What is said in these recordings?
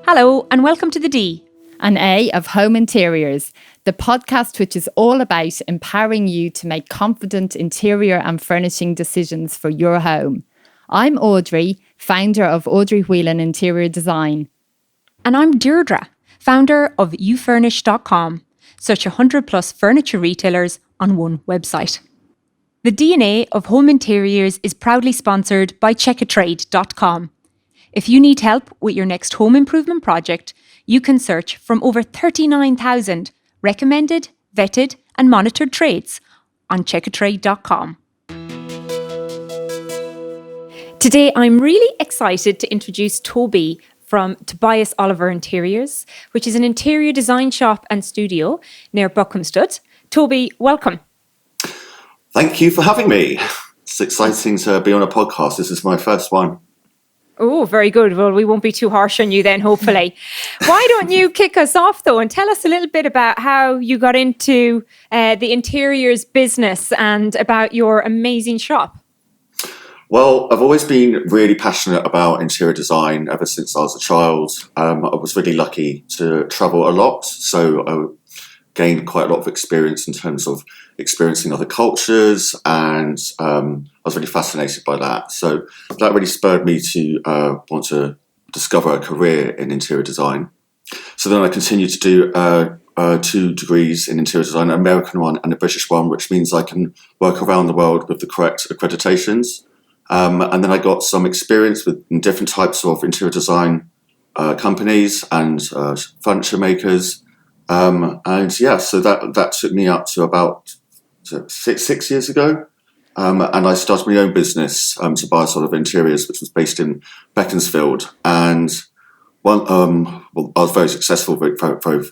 Hello and welcome to the D and A of Home Interiors, the podcast which is all about empowering you to make confident interior and furnishing decisions for your home. I'm Audrey, founder of Audrey Whelan Interior Design. And I'm Deirdre, founder of youfurnish.com, such 100 plus furniture retailers on one website. The DNA of Home Interiors is proudly sponsored by checkatrade.com. If you need help with your next home improvement project, you can search from over 39,000 recommended, vetted and monitored trades on checkatrade.com. Today, I'm really excited to introduce Toby from Tobias Oliver Interiors, which is an interior design shop and studio near Buckhamsted. Toby, welcome. Thank you for having me. It's exciting to be on a podcast. This is my first one. Oh, very good. Well, we won't be too harsh on you then, hopefully. Why don't you kick us off, though, and tell us a little bit about how you got into the interiors business and about your amazing shop? Well, I've always been really passionate about interior design ever since I was a child. I was really lucky to travel a lot, so I gained quite a lot of experience in terms of experiencing other cultures, and I was really fascinated by that. So that really spurred me to want to discover a career in interior design. So then I continued to do 2 degrees in interior design, an American one and a British one, which means I can work around the world with the correct accreditations. And then I got some experience with different types of interior design companies and furniture makers. So that took me up to about 6 years ago. And I started my own business, Tobias Oliver Interiors, which was based in Beaconsfield. And I was very successful, very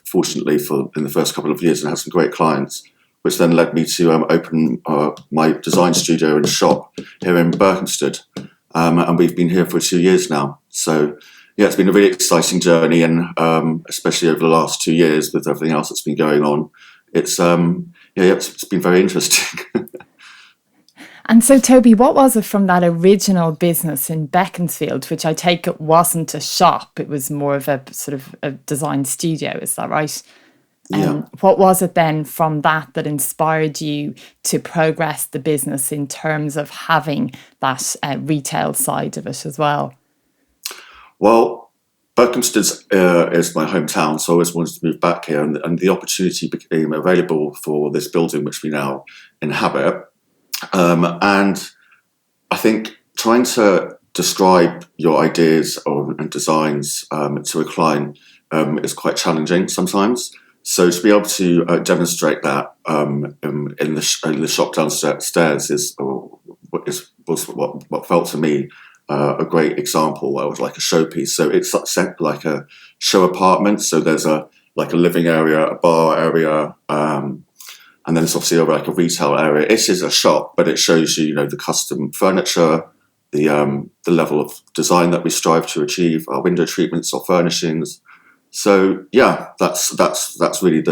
fortunately, in the first couple of years, and had some great clients, which then led me to open my design studio and shop here in Berkhamsted. And we've been here for 2 years now. So yeah, it's been a really exciting journey, and especially over the last 2 years with everything else that's been going on, it's been very interesting. And so, Toby, what was it from that original business in Beaconsfield, which I take it wasn't a shop, it was more of a sort of a design studio, is that right? Yeah. What was it then from that inspired you to progress the business in terms of having that retail side of it as well? Well, Berkhamsted is my hometown, so I always wanted to move back here, and the opportunity became available for this building, which we now inhabit. And I think trying to describe your ideas and designs to a client is quite challenging sometimes. So to be able to demonstrate that in the shop downstairs was what felt to me a great example. It was like a showpiece. So it's set like a show apartment. So there's a living area, a bar area, and then it's obviously like a retail area. It is a shop, but it shows you, the custom furniture, the level of design that we strive to achieve, our window treatments or furnishings. So yeah, that's really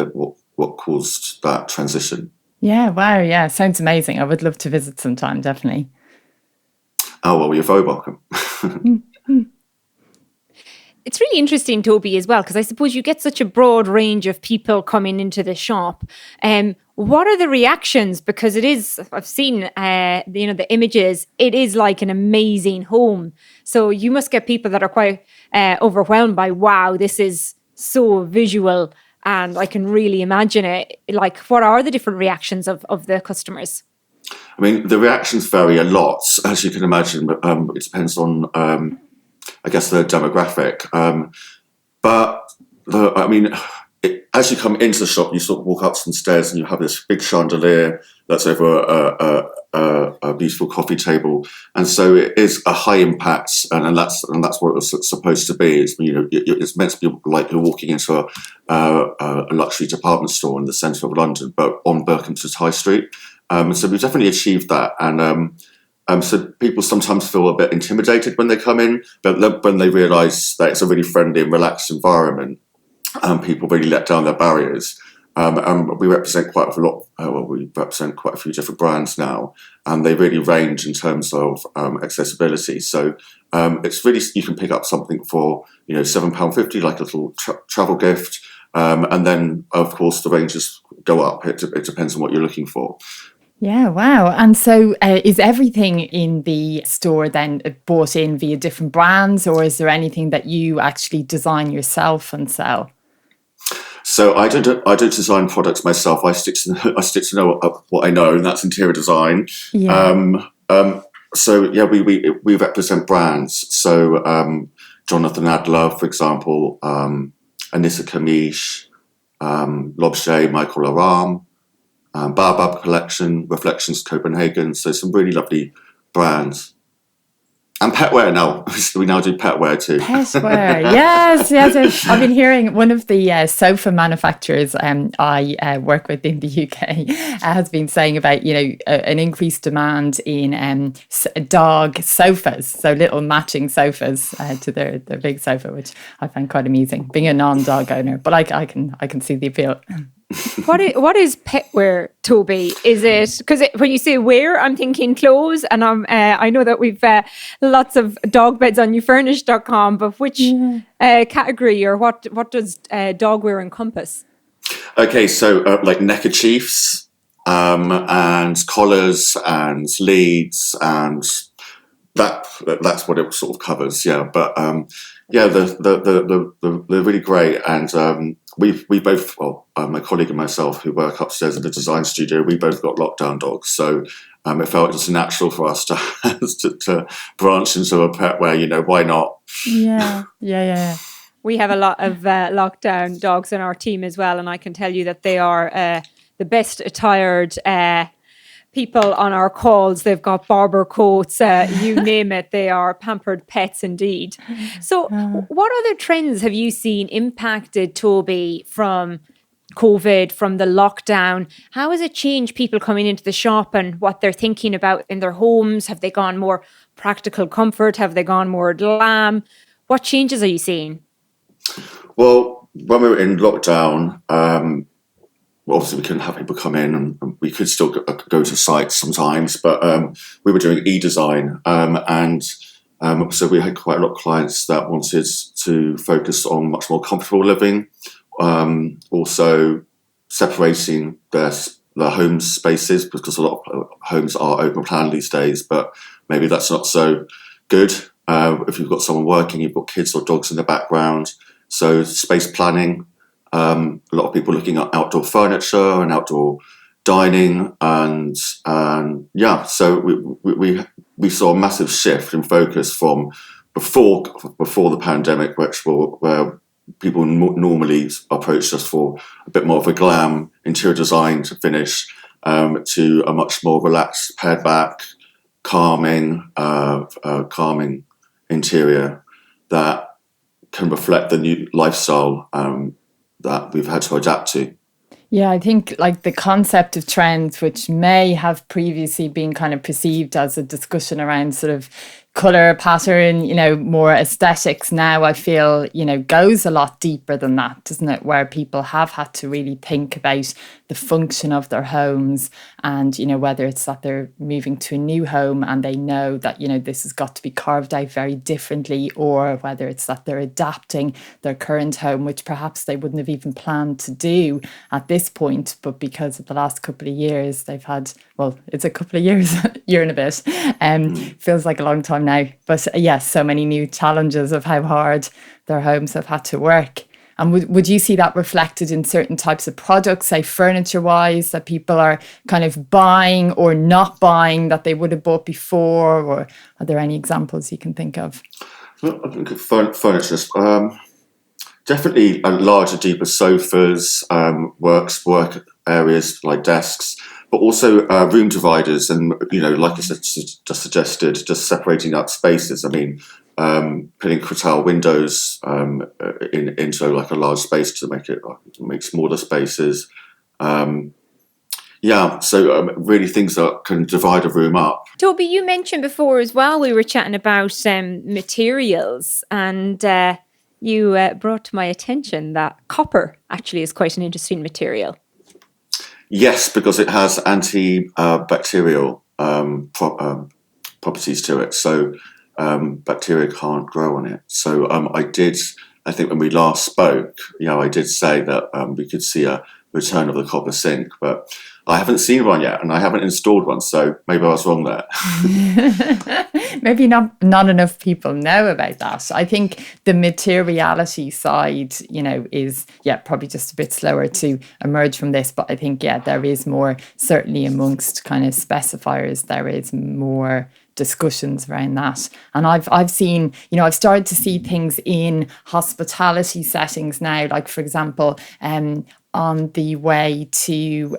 what caused that transition. Yeah, wow, yeah, sounds amazing. I would love to visit sometime, definitely. Oh, well, you're very welcome. It's really interesting, Toby, as well, because I suppose you get such a broad range of people coming into the shop. What are the reactions? Because it is, I've seen, the images, it is like an amazing home. So you must get people that are quite overwhelmed by, wow, this is so visual and I can really imagine it. Like, what are the different reactions of the customers? I mean, the reactions vary a lot, as you can imagine, but it depends on, I guess, the demographic. As you come into the shop, you sort of walk up some stairs and you have this big chandelier that's over a beautiful coffee table, and so it is a high impact, and that's what it's supposed to be. It's meant to be like you're walking into a luxury department store in the centre of London, but on Berkhamsted High Street. So we've definitely achieved that, and so people sometimes feel a bit intimidated when they come in, but when they realise that it's a really friendly and relaxed environment, people really let down their barriers. And we represent quite a lot. We represent quite a few different brands now, and they really range in terms of accessibility. So it's really, you can pick up something for £7.50, like a little travel gift, and then of course the ranges go up. It depends on what you're looking for. Yeah, wow. And so is everything in the store then bought in via different brands, or is there anything that you actually design yourself and sell? So I don't design products myself. I stick to know what I know, and that's interior design. Yeah. So yeah, we represent brands. So Jonathan Adler, for example, Anissa Kamish, L'Objet, Michael Aram, Baobab Collection, Reflections Copenhagen. So some really lovely brands. And petware now. We now do petware too. Petware, yes. I've been hearing one of the sofa manufacturers I work with in the UK has been saying about, an increased demand in dog sofas, so little matching sofas to their big sofa, which I find quite amusing, being a non-dog owner. But I can see the appeal. What is petware, Toby? Is it, because when you say wear, I'm thinking clothes, and I know that we've lots of dog beds on youfurnish.com, but which category, or what does dog wear encompass? Okay, so like neckerchiefs and collars and leads, and that's what it sort of covers. Yeah, but they're really great, and we both, my colleague and myself, who work upstairs in the design studio, we both got lockdown dogs, so it felt just natural for us to branch into a petware. Why not? Yeah. We have a lot of lockdown dogs in our team as well, and I can tell you that they are the best attired people on our calls. They've got barber coats, you name it. They are pampered pets indeed. So what other trends have you seen impacted, Toby, from COVID, from the lockdown? How has it changed people coming into the shop and what they're thinking about in their homes? Have they gone more practical comfort? Have they gone more glam? What changes are you seeing? Well, when we were in lockdown, obviously we couldn't have people come in, and we could still go to sites sometimes, but we were doing e-design, and so we had quite a lot of clients that wanted to focus on much more comfortable living, also separating their home spaces, because a lot of homes are open plan these days, but maybe that's not so good if you've got someone working, you've got kids or dogs in the background. So space planning. A lot of people looking at outdoor furniture and outdoor dining, and so we saw a massive shift in focus from before the pandemic, where people normally approached us for a bit more of a glam interior design to finish, to a much more relaxed, pared back, calming interior that can reflect the new lifestyle that we've had to adapt to. Yeah, I think like the concept of trends, which may have previously been kind of perceived as a discussion around sort of colour pattern, more aesthetics, now I feel, goes a lot deeper than that, doesn't it? Where people have had to really think about the function of their homes, and, whether it's that they're moving to a new home and they know that, this has got to be carved out very differently, or whether it's that they're adapting their current home, which perhaps they wouldn't have even planned to do at this point, but because of the last couple of years, they've had, well, it's a couple of years, year and a bit, feels like a long time now. But yes, so many new challenges of how hard their homes have had to work. And would you see that reflected in certain types of products, say furniture-wise, that people are kind of buying or not buying that they would have bought before? Or are there any examples you can think of? Well, I think of furniture. Definitely larger, deeper sofas, work areas like desks, but also room dividers, and like I said, just suggested, just separating up spaces. I mean, putting Cretel windows into like a large space to make smaller spaces. So really things that can divide a room up. Toby, you mentioned before as well, we were chatting about materials, and you brought to my attention that copper actually is quite an interesting material. Yes, because it has antibacterial properties to it. So bacteria can't grow on it. So I think when we last spoke, I did say that we could see a return of the copper sink, but I haven't seen one yet, and I haven't installed one, so maybe I was wrong there. Maybe not enough people know about that. I think the materiality side, is probably just a bit slower to emerge from this. But I think there is more, certainly amongst kind of specifiers, there is more discussions around that. And I've seen, I've started to see things in hospitality settings now, like for example, on the way to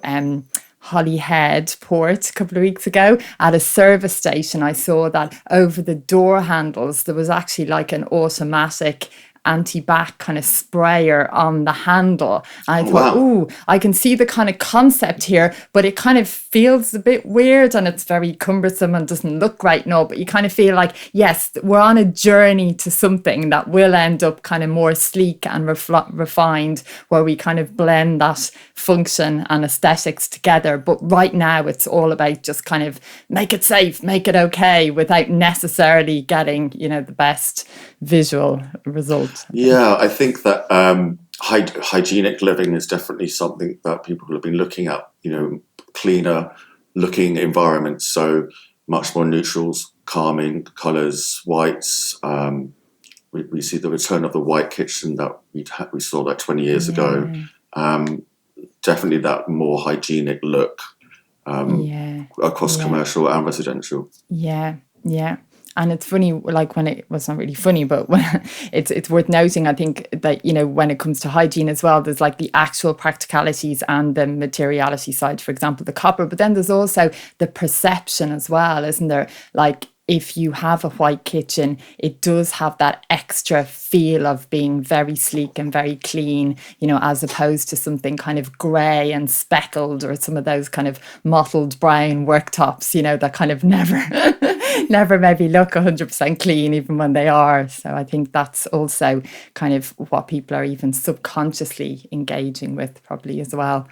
Holyhead Port a couple of weeks ago at a service station, I saw that over the door handles there was actually like an automatic anti-bac kind of sprayer on the handle. And I thought, ooh, I can see the kind of concept here, but it kind of feels a bit weird and it's very cumbersome and doesn't look great and all, but you kind of feel like, yes, we're on a journey to something that will end up kind of more sleek and refined, where we kind of blend that function and aesthetics together. But right now it's all about just kind of make it safe, make it okay, without necessarily getting, the best visual result. Yeah, I think that hygienic living is definitely something that people have been looking at, cleaner looking environments, so much more neutrals, calming colours, whites. We see the return of the white kitchen that we saw like 20 years ago. Definitely that more hygienic look across commercial and residential. Yeah. And it's funny, like it's not really funny, but it's worth noting, I think, that, when it comes to hygiene as well, there's like the actual practicalities and the materiality side, for example, the copper, but then there's also the perception as well, isn't there? Like, if you have a white kitchen, it does have that extra feel of being very sleek and very clean, as opposed to something kind of grey and speckled, or some of those kind of mottled brown worktops, that kind of never maybe look 100% clean, even when they are. So I think that's also kind of what people are even subconsciously engaging with probably as well.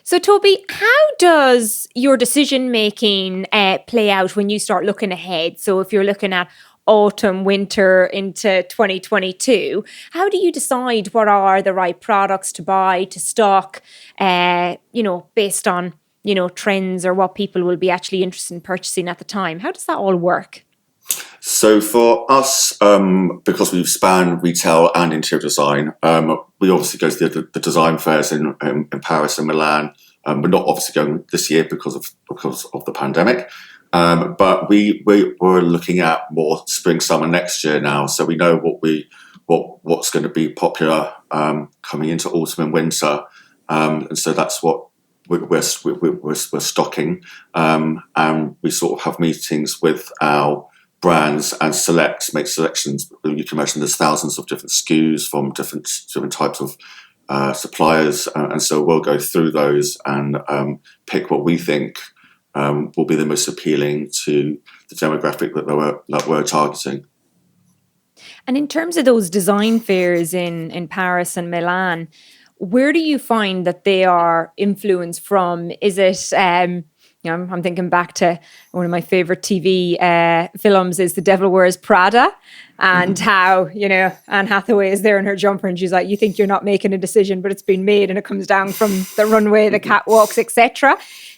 So, Toby, how does your decision making play out when you start looking ahead? So if you're looking at autumn, winter into 2022, how do you decide what are the right products to buy, to stock, based on, trends or what people will be actually interested in purchasing at the time? How does that all work? So for us, because we've spanned retail and interior design, we obviously go to the design fairs in Paris and Milan. We're not obviously going this year because of the pandemic, but we're looking at more spring, summer next year now. So we know what's going to be popular coming into autumn and winter, and so that's what we're stocking, and we sort of have meetings with our brands and make selections. You can imagine there's thousands of different SKUs from different types of suppliers, and so we'll go through those and pick what we think will be the most appealing to the demographic that we're targeting. And in terms of those design fairs in Paris and Milan, where do you find that they are influenced from? Is it I'm thinking back to one of my favorite TV films is The Devil Wears Prada, and how, Anne Hathaway is there in her jumper and she's like, you think you're not making a decision, but it's been made, and it comes down from the runway, the catwalks, etc.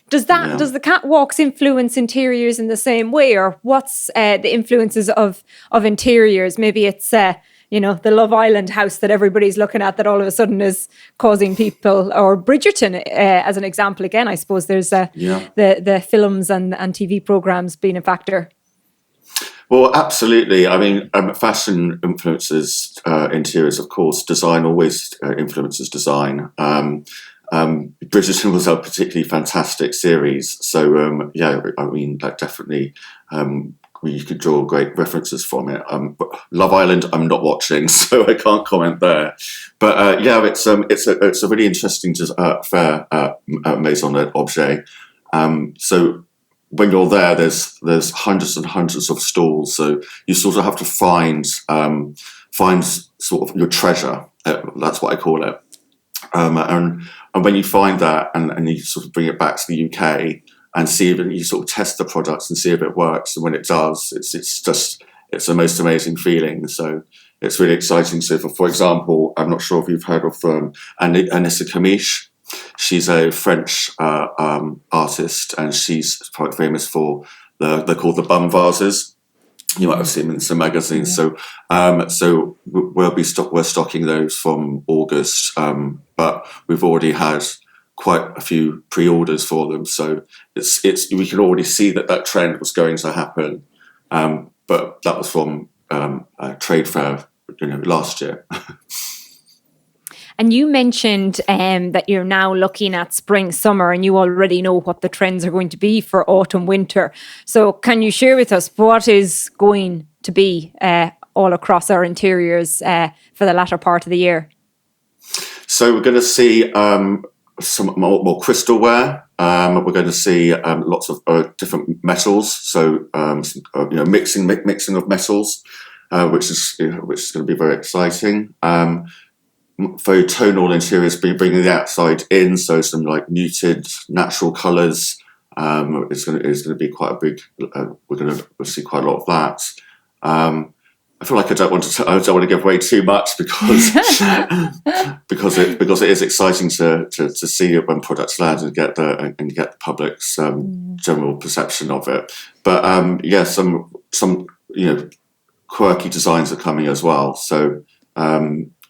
Does the catwalks influence interiors in the same way, or what's the influences of interiors? Maybe it's the Love Island house that everybody's looking at that all of a sudden is causing people, or Bridgerton as an example. Again, I suppose there's the films and TV programs being a factor. Well, absolutely. I mean, fashion influences interiors, of course. Design always influences design. Bridgerton was a particularly fantastic series. So, definitely you could draw great references from it. But Love Island, I'm not watching, so I can't comment there. But it's a really interesting fair Maison Objet. So when you're there, there's hundreds and hundreds of stalls. So you sort of have to find sort of your treasure. That's what I call it. And when you find that and you sort of bring it back to the UK, and see if you sort of test the products and see if it works. And when it does, it's the most amazing feeling. So it's really exciting. So for example, I'm not sure if you've heard of Anissa Kamish. She's a French artist, and she's quite famous for they're called the bum vases. You might have seen them in some magazines. So we're stocking those from August, but we've already had quite a few pre-orders for them. So we can already see that trend was going to happen. But that was from a trade fair, last year. And you mentioned that you're now looking at spring, summer, and you already know what the trends are going to be for autumn, winter. So can you share with us what is going to be all across our interiors for the latter part of the year? So we're going to see some more crystal ware. We're going to see lots of different metals. So mixing of metals, which is going to be very exciting. Very tonal interiors, bringing the outside in, so some like muted natural colours. It's going to be quite a big. We'll see quite a lot of that. I feel like I don't want to give away too much because it is exciting to see it when products land and get the public's general perception of it. But some quirky designs are coming as well. So.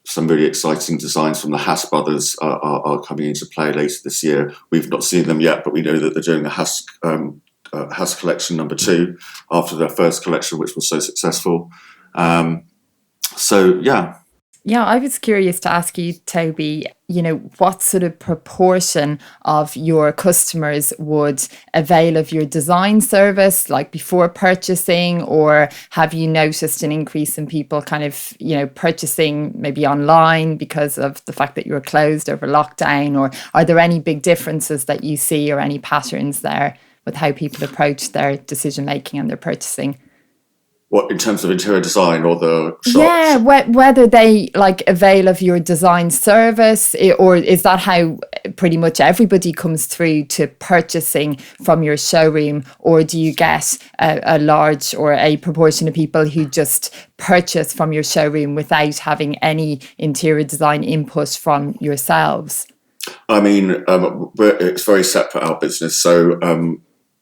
Some really exciting designs from the Haas brothers are coming into play later this year. We've not seen them yet, but we know that they're doing the Haas collection number 2 after their first collection, which was so successful. Yeah, I was curious to ask you, Toby, what sort of proportion of your customers would avail of your design service, like before purchasing, or have you noticed an increase in people kind of, purchasing maybe online because of the fact that you're closed over lockdown, or are there any big differences that you see or any patterns there with how people approach their decision making and their purchasing? What, in terms of interior design or the shops? Yeah, whether they avail of your design service, or is that how pretty much everybody comes through to purchasing from your showroom, or do you get a large or a proportion of people who just purchase from your showroom without having any interior design input from yourselves? I mean, it's very separate, our business. So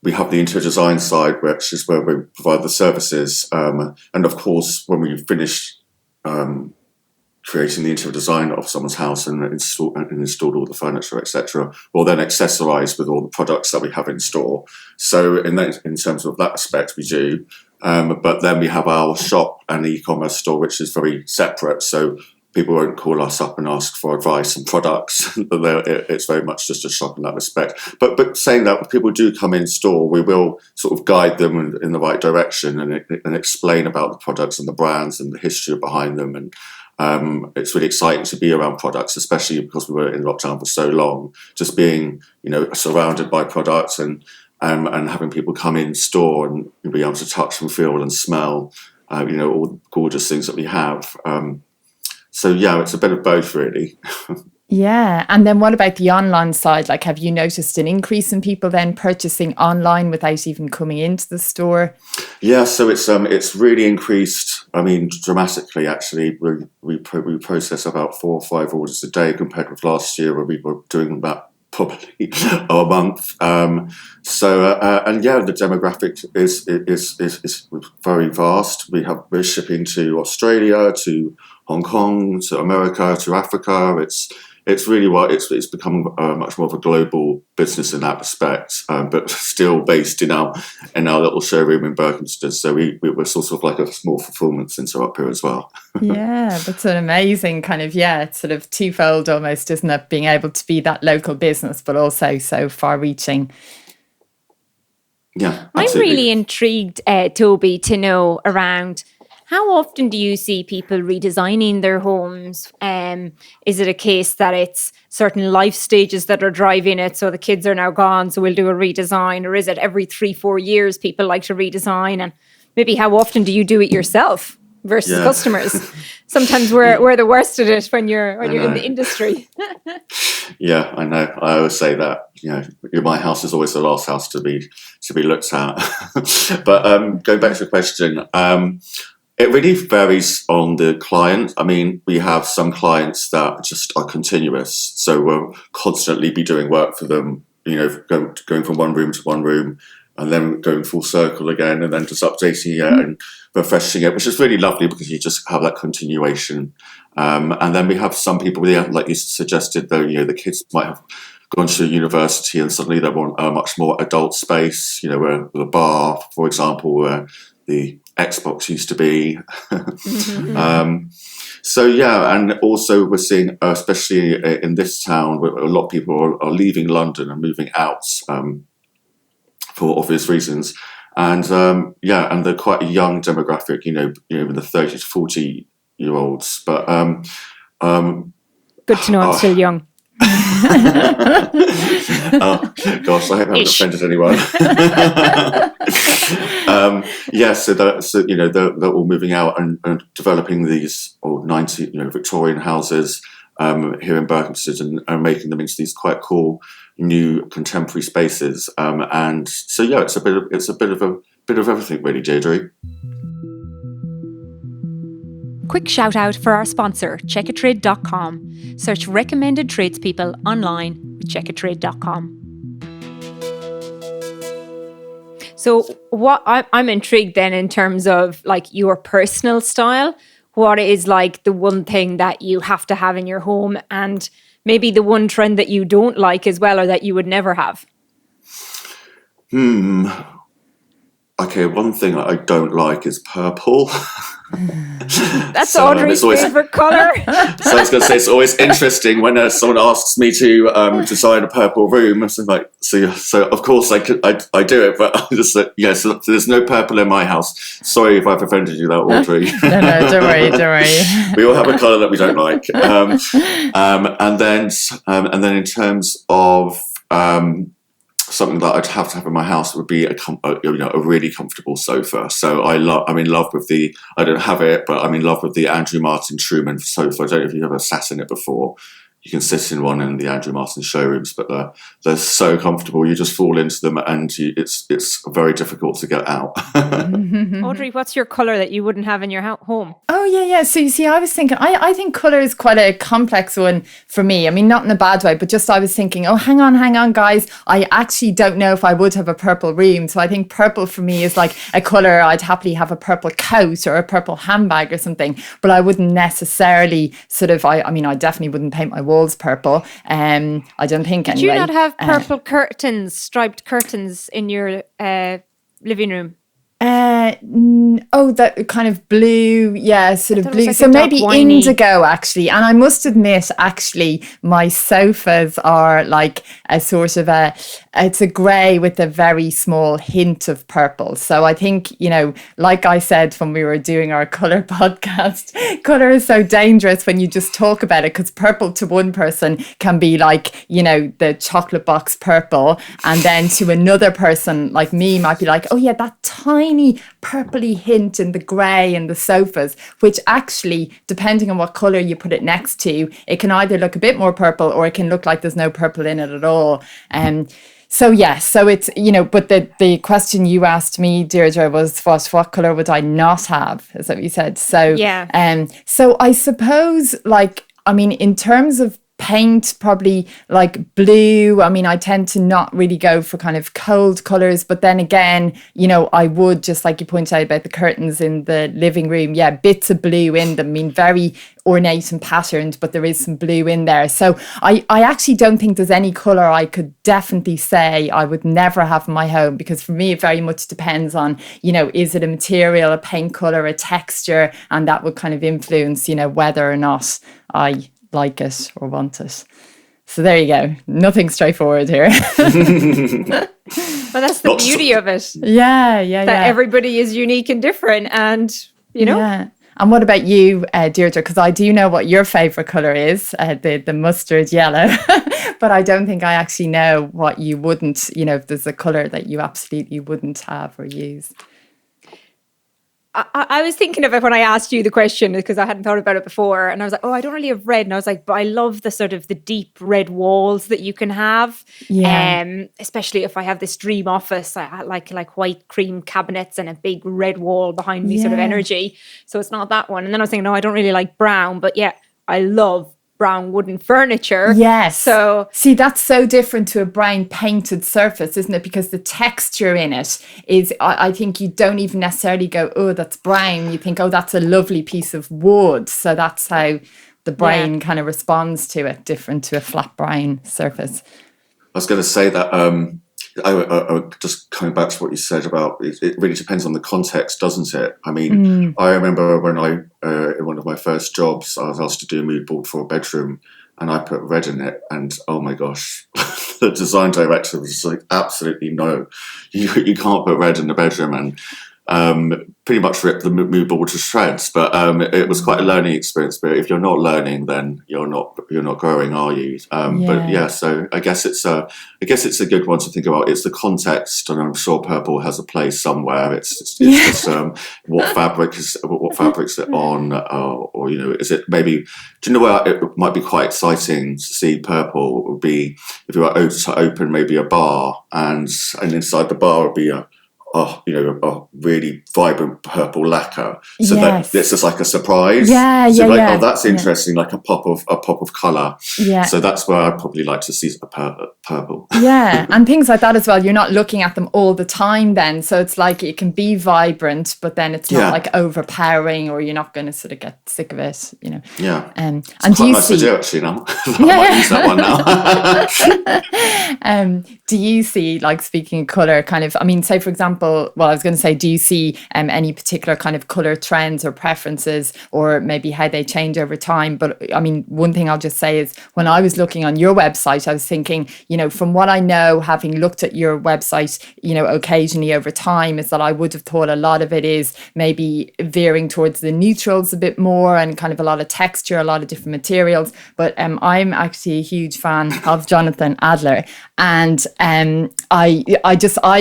we have the interior design side, which is where we provide the services. And of course, when we finish creating the interior design of someone's house and installed all the furniture, etc., we'll then accessorize with all the products that we have in store. So in terms of that aspect, we do. But then we have our shop and e-commerce store, which is very separate. So people won't call us up and ask for advice on products. It's very much just a shop in that respect. But saying that, when people do come in store, we will sort of guide them in the right direction and explain about the products and the brands and the history behind them. And it's really exciting to be around products, especially because we were in lockdown for so long. Just being, surrounded by products and having people come in store and be able to touch and feel and smell, all the gorgeous things that we have. So, yeah, it's a bit of both, really. Yeah. And then what about the online side? Like, have you noticed an increase in people then purchasing online without even coming into the store? Yeah, so it's really increased, dramatically, actually. We process about 4 or 5 orders a day compared with last year, where we were doing about probably a month. The demographic is very vast. We're shipping to Australia, to Hong Kong, to America, to Africa. It's really it's become much more of a global business in that respect, but still based in our little showroom in Berkhamsted. So we're sort of like a small fulfillment centre up here as well. Yeah, that's an amazing kind of, it's sort of twofold almost, isn't it? Being able to be that local business, but also so far-reaching. Yeah, absolutely. I'm really intrigued, Toby, to know around how often do you see people redesigning their homes? Is it a case that it's certain life stages that are driving it? So the kids are now gone, so we'll do a redesign. Or is it every 3-4 years people like to redesign? And maybe how often do you do it yourself? versus customers. Sometimes we're the worst at it when you're in the industry. Yeah, I know. I always say that. My house is always the last house to be looked at. But going back to the question, it really varies on the client. I mean, we have some clients that just are continuous, so we'll constantly be doing work for them. Going from one room to one room, and then going full circle again, and then just updating it and refreshing it, which is really lovely because you just have that continuation. And then we have some people, like you suggested, though, the kids might have gone to university and suddenly they want a much more adult space, where the bar, for example, where the Xbox used to be. And also we're seeing, especially in this town, where a lot of people are leaving London and moving out for obvious reasons. And and they're quite a young demographic, in the 30 to 40-year-olds. But good to know I'm still young. Oh, gosh, I hope I haven't offended anyone. So they're all moving out and developing these old 90, Victorian houses here in Berkhamsted and making them into these quite cool new contemporary spaces. And so it's a bit of everything, really, Deirdre. Quick shout out for our sponsor, checkatrade.com. Search recommended tradespeople online with checkatrade.com. So what I'm intrigued then in terms of like your personal style. What is like the one thing that you have to have in your home, and maybe the one trend that you don't like as well, or that you would never have? Okay, one thing I don't like is purple. That's Audrey's favourite colour. So I was going to say, it's always interesting when someone asks me to design a purple room. So of course I do it, but I'm just so there's no purple in my house. Sorry if I've offended you, Audrey. No, don't worry. We all have a colour that we don't like. And then in terms of something that I'd have to have in my house would be a really comfortable sofa. So I'm in love with I don't have it, but I'm in love with the Andrew Martin Truman sofa. I don't know if you've ever sat in it before. You can sit in one in the Andrew Martin showrooms, but they're so comfortable. You just fall into them, and it's very difficult to get out. Audrey, what's your colour that you wouldn't have in your home? Oh, yeah. So you see, I was thinking, I think colour is quite a complex one for me. I mean, not in a bad way, but just I was thinking, oh, hang on, guys. I actually don't know if I would have a purple room. So I think purple for me is like a colour. I'd happily have a purple coat or a purple handbag or something, but I wouldn't necessarily I definitely wouldn't paint my walls purple. I don't think anyway. Do you not have purple curtains, striped curtains in your living room? That kind of blue, sort of blue. Like so maybe winey. Indigo, actually. And I must admit, actually, my sofas are like a sort of it's a grey with a very small hint of purple. So I think, like I said when we were doing our colour podcast, colour is so dangerous when you just talk about it, because purple to one person can be like, the chocolate box purple. And then to another person like me might be like, oh yeah, that tiny purpley hint in the grey and the sofas, which actually, depending on what colour you put it next to, it can either look a bit more purple or it can look like there's no purple in it at all. So it's, but the question you asked me, Deirdre, was what colour would I not have? Is that what you said? So, yeah. So I suppose, in terms of paint, probably like blue. I mean, I tend to not really go for kind of cold colours, but then again, I would, just like you pointed out about the curtains in the living room, bits of blue in them. I mean, very ornate and patterned, but there is some blue in there. So I actually don't think there's any colour I could definitely say I would never have in my home, because for me it very much depends on, is it a material, a paint colour, a texture, and that would kind of influence, whether or not I like it or want it. So there you go. Nothing straightforward here. Well, that's the beauty of it. Yeah. That everybody is unique and different, and Yeah. And what about you, Deirdre? Because I do know what your favourite colour is, the mustard yellow, but I don't think I actually know what you wouldn't, if there's a colour that you absolutely wouldn't have or use. I was thinking of it when I asked you the question because I hadn't thought about it before. And I was like, oh, I don't really have red. And I was like, but I love the sort of the deep red walls that you can have. Yeah. Especially if I have this dream office, I like white cream cabinets and a big red wall behind me, sort of energy. So it's not that one. And then I was thinking, no, I don't really like brown. But yeah, I love brown wooden furniture. Yes. So see, that's so different to a brown painted surface, isn't it? Because the texture in it is, I think you don't even necessarily go, oh, that's brown. You think, oh, that's a lovely piece of wood. So that's how the brain kind of responds to it, different to a flat brown surface. I was going to say that I just coming back to what you said about it really depends on the context, doesn't it? I mean, I remember when in one of my first jobs, I was asked to do a mood board for a bedroom, and I put red in it, and oh my gosh, the design director was like, absolutely no, you can't put red in the bedroom, and pretty much ripped the mood board to shreds. But it was quite a learning experience. But if you're not learning, then you're not growing, are you? But yeah, so I guess it's a good one to think about. It's the context, and I'm sure purple has a place somewhere. It's just what fabrics it on, or is it maybe? Do you know where it might be quite exciting to see purple? Would be if you were to open maybe a bar, and inside the bar would be a really vibrant purple lacquer, so that it's just like a surprise. Oh, that's interesting, like a pop of colour. So that's where I'd probably like to see a purple. And things like that as well. You're not looking at them all the time then, so it's like it can be vibrant, but then it's not like overpowering, or you're not going to sort of get sick of it. And it's quite nice to do, actually. Now I might use that one now. Do you see, like, speaking of colour, kind of, I mean, say for example, well, I was going to say, do you see any particular kind of colour trends or preferences, or maybe how they change over time? But I mean, one thing I'll just say is when I was looking on your website, I was thinking, from what I know, having looked at your website, occasionally over time, is that I would have thought a lot of it is maybe veering towards the neutrals a bit more, and kind of a lot of texture, a lot of different materials. But I'm actually a huge fan of Jonathan Adler, and I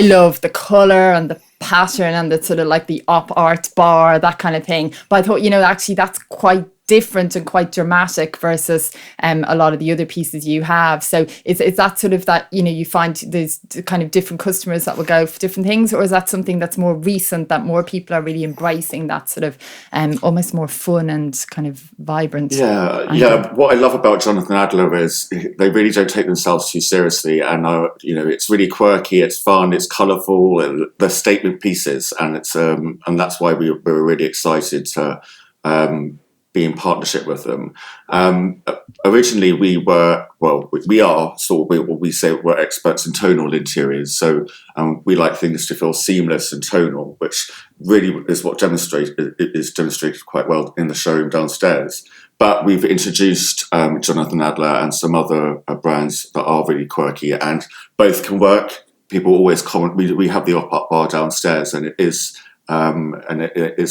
love the colour and the pattern and the sort of like the op art bar, that kind of thing. But I thought, actually that's quite different and quite dramatic versus a lot of the other pieces you have. So is that sort of that, you find there's kind of different customers that will go for different things, or is that something that's more recent, that more people are really embracing that sort of almost more fun and kind of vibrant? What I love about Jonathan Adler is they really don't take themselves too seriously, and it's really quirky, it's fun, it's colourful, and they're statement pieces, and it's and that's why we were really excited to be in partnership with them. Originally, we say we're experts in tonal interiors. So we like things to feel seamless and tonal, which really is what is demonstrated quite well in the showroom downstairs. But we've introduced Jonathan Adler and some other brands that are really quirky, and both can work. People always comment. We have the op-art bar downstairs, and it is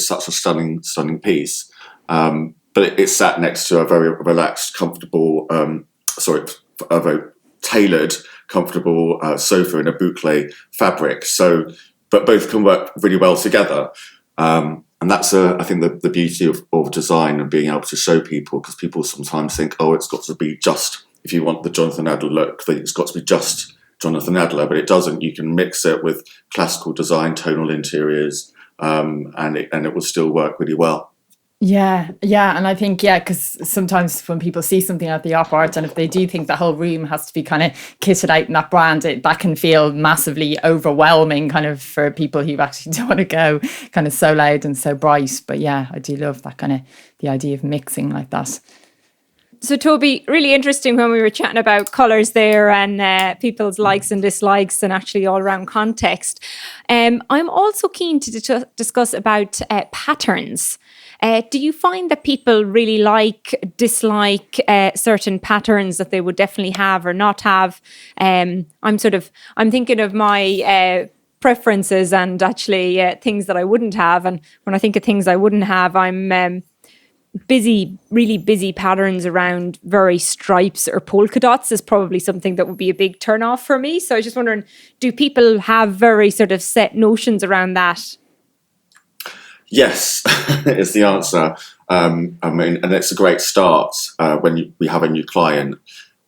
such a stunning piece. But it's sat next to a very relaxed, comfortable, a very tailored, comfortable sofa in a boucle fabric. So, but both can work really well together. And that's, I think, the beauty of design and being able to show people, because people sometimes think, oh, it's got to be just, if you want the Jonathan Adler look, then it's got to be just Jonathan Adler, but it doesn't. You can mix it with classical design, tonal interiors, and it will still work really well. Yeah. And I think, because sometimes when people see something at the op art, and if they do think the whole room has to be kind of kitted out in that brand, that can feel massively overwhelming kind of for people who actually don't want to go kind of so loud and so bright. But yeah, I do love that kind of the idea of mixing like that. So Toby, really interesting when we were chatting about colours there and people's likes and dislikes and actually all around context. I'm also keen to discuss about patterns. Do you find that people really dislike certain patterns that they would definitely have or not have? I'm thinking of my preferences and actually things that I wouldn't have. And when I think of things I wouldn't have, I'm really busy patterns around very stripes or polka dots is probably something that would be a big turn off for me. So I was just wondering, do people have very sort of set notions around that? Yes, is the answer. And it's a great start when we have a new client.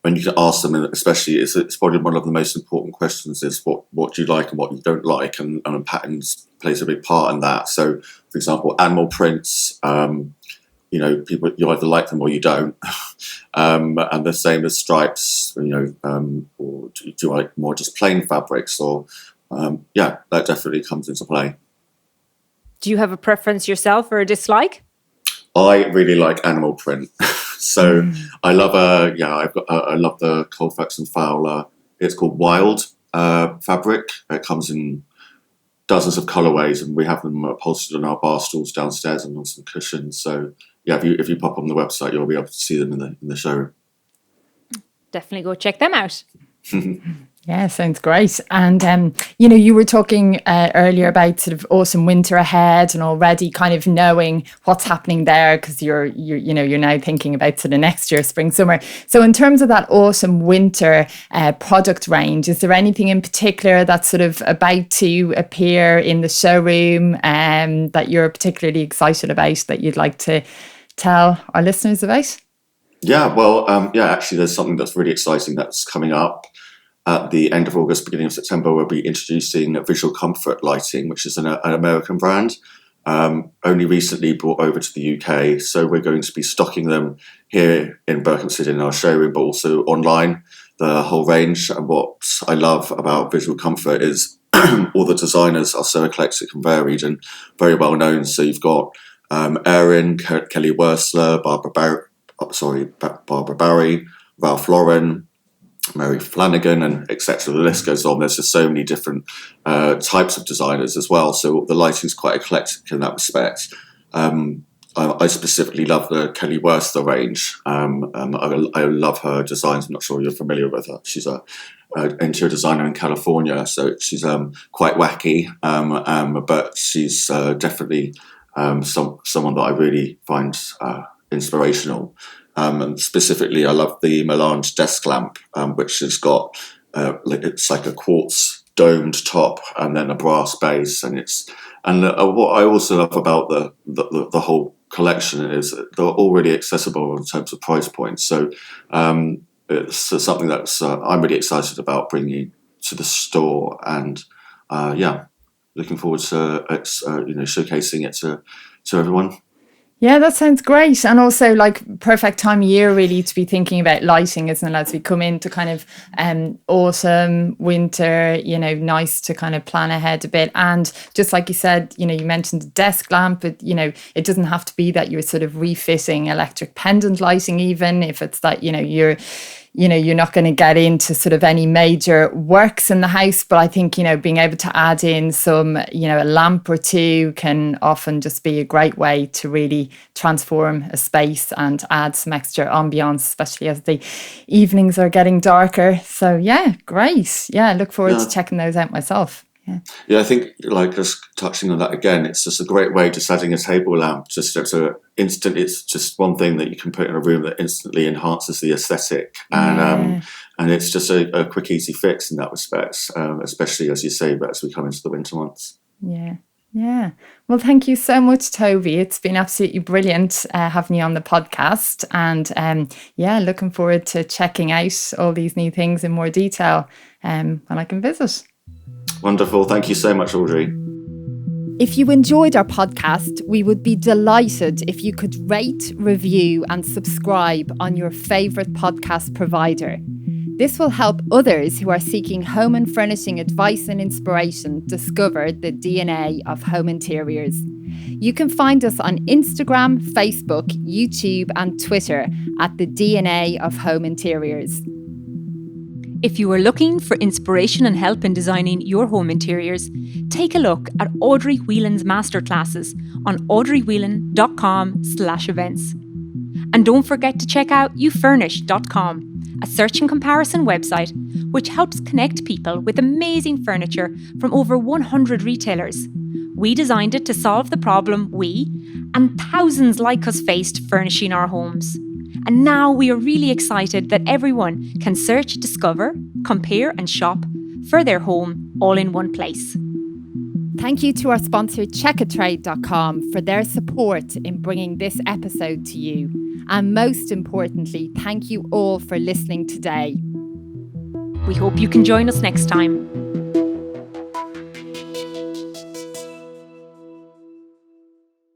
When you can ask them, and especially it's probably one of the most important questions is what do you like and what you don't like, and patterns plays a big part in that. So, for example, animal prints, people, you either like them or you don't, and the same as stripes, or do you like more just plain fabrics, or that definitely comes into play. Do you have a preference yourself or a dislike? I really like animal print. So I love I love the Colfax and Fowler. It's called Wild fabric. It comes in dozens of colorways, and we have them upholstered on our bar stools downstairs and on some cushions. So yeah, if you pop on the website, you'll be able to see them in the showroom. Definitely go check them out. Yeah, sounds great. And, you were talking earlier about sort of awesome winter ahead and already kind of knowing what's happening there because you're now thinking about sort of next year, spring, summer. So in terms of that awesome winter product range, is there anything in particular that's sort of about to appear in the showroom that you're particularly excited about that you'd like to tell our listeners about? Yeah, well, actually there's something that's really exciting that's coming up. At the end of August, beginning of September, we'll be introducing Visual Comfort lighting, which is an American brand, only recently brought over to the UK. So we're going to be stocking them here in Berkhamsted in our showroom, but also online, the whole range. And what I love about Visual Comfort is all the designers are so eclectic and varied and very well known. So you've got Erin, Kelly Wersler, Barbara Barry, Ralph Lauren, Mary Flanagan, and etc. The list goes on. There's just so many different types of designers as well. So the lighting is quite eclectic in that respect. I specifically love the Kelly Wersler range. I love her designs. I'm not sure you're familiar with her. She's an interior designer in California, so she's quite wacky, but she's definitely someone that I really find inspirational. And specifically, I love the Melange desk lamp, which has got it's like a quartz domed top and then a brass base, and what I also love about the whole collection is they're all really accessible in terms of price points. So it's something that's I'm really excited about bringing to the store, and looking forward to showcasing it to everyone. Yeah, that sounds great. And also like perfect time of year really to be thinking about lighting, isn't it? As we come into kind of autumn, winter, nice to kind of plan ahead a bit. And just like you said, you mentioned the desk lamp, but it doesn't have to be that you're sort of refitting electric pendant lighting, even if it's that, you're not going to get into sort of any major works in the house. But I think, being able to add in some, a lamp or two can often just be a great way to really transform a space and add some extra ambiance, especially as the evenings are getting darker. So, yeah, great. Yeah, I look forward to checking those out myself. Yeah, I think just touching on that again, it's just a great way to adding a table lamp. It's just one thing that you can put in a room that instantly enhances the aesthetic, and it's just a quick, easy fix in that respect. Especially as you say, but as we come into the winter months. Yeah. Well, thank you so much, Toby. It's been absolutely brilliant having you on the podcast, and looking forward to checking out all these new things in more detail when I can visit. Wonderful. Thank you so much, Audrey. If you enjoyed our podcast, we would be delighted if you could rate, review and subscribe on your favourite podcast provider. This will help others who are seeking home and furnishing advice and inspiration discover the DNA of home interiors. You can find us on Instagram, Facebook, YouTube and Twitter at the DNA of Home Interiors. If you are looking for inspiration and help in designing your home interiors, take a look at Audrey Whelan's masterclasses on audreywhelan.com/events. And don't forget to check out youfurnish.com, a search and comparison website which helps connect people with amazing furniture from over 100 retailers. We designed it to solve the problem we and thousands like us faced furnishing our homes. And now we are really excited that everyone can search, discover, compare and shop for their home all in one place. Thank you to our sponsor checkatrade.com for their support in bringing this episode to you. And most importantly, thank you all for listening today. We hope you can join us next time.